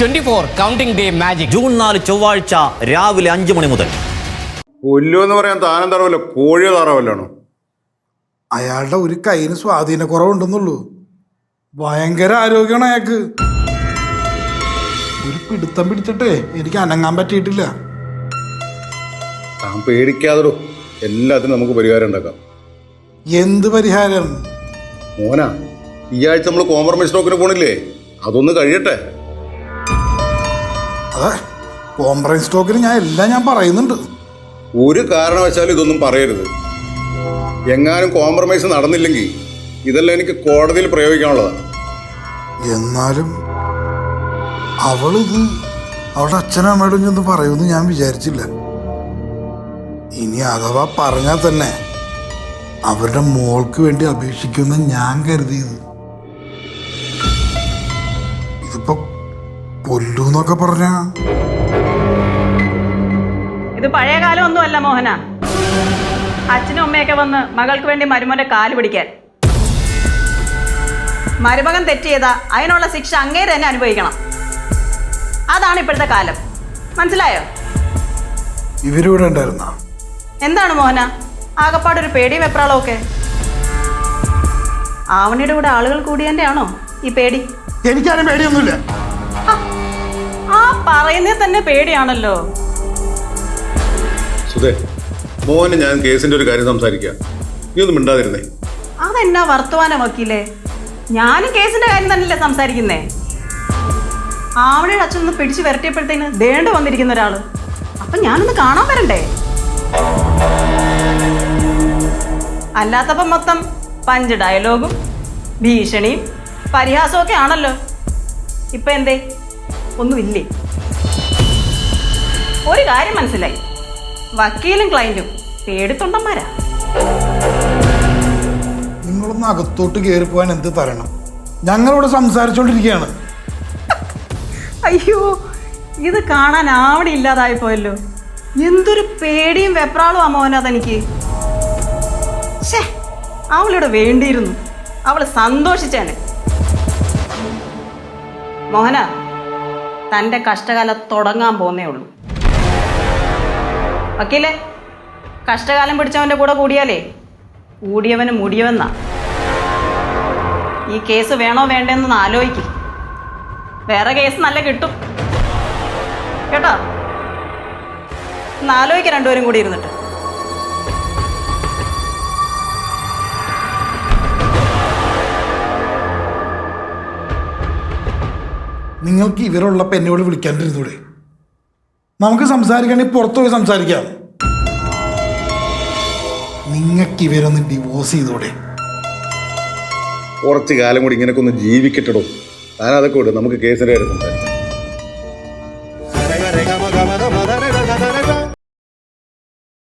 24 counting day magic June 4 ചൊവ്വാഴ്ച രാവിലെ 5 മണി മുതൽ. പുല്ലു എന്ന് പറയാൻ താനം തറവല്ലോ, കോഴിയോ താറാവല്ലാണോ? അയാളുടെ ഒരു കയ്യിന് സ്വാധീന കുറവുണ്ടെന്നുള്ളൂ. ഭയങ്കര ആരോഗ്യമാണ് അയാൾക്ക്. ഒരു പിടുത്തം പിടിച്ചിട്ടേ എനിക്ക് അനങ്ങാൻ പറ്റിയിട്ടില്ല. താൻ പേടിക്കാതെടോ, എല്ലാത്തിനും നമുക്ക് പരിഹാരം ഉണ്ടാക്കാം. എന്ത് പരിഹാരം? മോനാ, ഈ ആഴ്ച നമ്മൾ കോംപ്രമൈസ് സ്റ്റോക്കിന് പോണില്ലേ, അതൊന്ന് കഴിയട്ടെ. അതെ, കോംപ്രമൈസ് സ്റ്റോക്കിന് ഞാൻ പറയുന്നുണ്ട്. ഒരു കാരണവശാലും ഇതൊന്നും പറയരുത്. എങ്ങാനും കോംപ്രമൈസ് നടന്നില്ലെങ്കിൽ ഇതെല്ലാം എനിക്ക് കോടതിയിൽ പ്രയോഗിക്കാനുള്ളതാണ്. എന്നാലും അവളിത് അവളുടെ അച്ഛനും അമ്മയോടും ചെന്ന് പറയുമെന്ന് ഞാൻ വിചാരിച്ചില്ല. ഇനി അഥവാ പറഞ്ഞാൽ തന്നെ അവരുടെ മോൾക്ക് വേണ്ടി അപേക്ഷിക്കുമെന്ന് ഞാൻ കരുതിയത്. ഇതിപ്പോ കൊല്ലൂന്നൊക്കെ പറഞ്ഞ ഇത് പഴയ കാലം ഒന്നുമല്ല മോഹന. അച്ഛനും അമ്മയൊക്കെ വന്ന് മകൾക്ക് വേണ്ടി മരുമോന്റെ കാല് പിടിക്കാൻ. മരുമകൻ തെറ്റ് ചെയ്താ അതിനുള്ള ശിക്ഷ അങ്ങേര് തന്നെ അനുഭവിക്കണം. അതാണ് ഇപ്പോഴത്തെ കാലം. മനസ്സിലായോ? ഇവരിവിടെ ഉണ്ടായിരുന്ന എന്താണ് മോഹന ആകപ്പാടൊരു പേടിയും വെപ്രാളവും ഒക്കെ? ആവണിയുടെ കൂടെ ആളുകൾ കൂടിയതിന്റെ ആണോ ഈ പേടി? എനിക്കാരും പേടിയൊന്നുമില്ല. ആ പറയുന്നേ തന്നെ പേടിയാണല്ലോ. സുധേ, മോഹന് ഞാൻ കേസിന്റെ ഒരു കാര്യം സംസാരിക്കാം, നീ ഒന്നും മിണ്ടാതിരുന്നേ. അതെന്നാ വർത്തമാനം വക്കീലേ? ഞാനും കേസിന്റെ കാര്യം തന്നെയല്ലേ സംസാരിക്കുന്നേ. ആവണിയുടെ അച്ഛനൊന്ന് പിടിച്ചു വരട്ടിയപ്പോഴത്തേന് ദേണ്ട വന്നിരിക്കുന്ന ഒരാള്. അപ്പൊ ഞാനൊന്ന് കാണാൻ വരണ്ടേ? അല്ലാത്തപ്പം മൊത്തം പഞ്ച് ഡയലോഗും ഭീഷണിയും പരിഹാസവും ഒക്കെ ആണല്ലോ. ഇപ്പൊ എന്തേ, ഒന്നുമില്ലേ? ഒരു കാര്യം മനസ്സിലായി, വക്കീലും ക്ലയന്റും പേടിത്തൊണ്ടന്മാരാ. നിങ്ങളൊന്ന് അകത്തോട്ട് കയറിപ്പോവാൻ എന്ത് തരണം? ഞങ്ങളിവിടെ സംസാരിച്ചോണ്ടിരിക്കുകയാണ്. അയ്യോ, ഇത് കാണാൻ ആവണി ഇല്ലാതായി പോയല്ലോ. എന്തൊരു പേടിയും വെപ്രാളും ആ മോഹന തനിക്ക്. ശേ, അവളിവിടെ വേണ്ടിയിരുന്നു. അവള് സന്തോഷിച്ചേനെ. മോഹന, തന്റെ കഷ്ടകാലം തുടങ്ങാൻ പോന്നേ ഉള്ളൂ. വക്കീലേ, കഷ്ടകാലം പിടിച്ചവന്റെ കൂടെ കൂടിയാലേ കൂടിയവന് മുടിയവെന്നാ. ഈ കേസ് വേണോ വേണ്ടെന്ന് ആലോചിക്ക്. വേറെ കേസ് നല്ല കിട്ടും കേട്ടോ. ആലോചിക്ക രണ്ടുപേരും കൂടി ഇരുന്നിട്ട്. നിങ്ങൾക്ക് ഇവരുള്ളപ്പോൾ എന്നോട് വിളിക്കാണ്ടിരുന്നൂടെ? നമുക്ക് സംസാരിക്കണമെങ്കിൽ പുറത്തു പോയി സംസാരിക്കാം. നിങ്ങൾക്ക് ഇവരൊന്ന് ഡിവോഴ്സ് ചെയ്തോടെ? കുറച്ച് കാലം കൂടി ഇങ്ങനെയൊക്കെ ഒന്ന് ജീവിക്കട്ടോ. താൻ അതൊക്കെ വിടും, നമുക്ക് കേസിന്റെ കാര്യം സംസാരിക്കാം.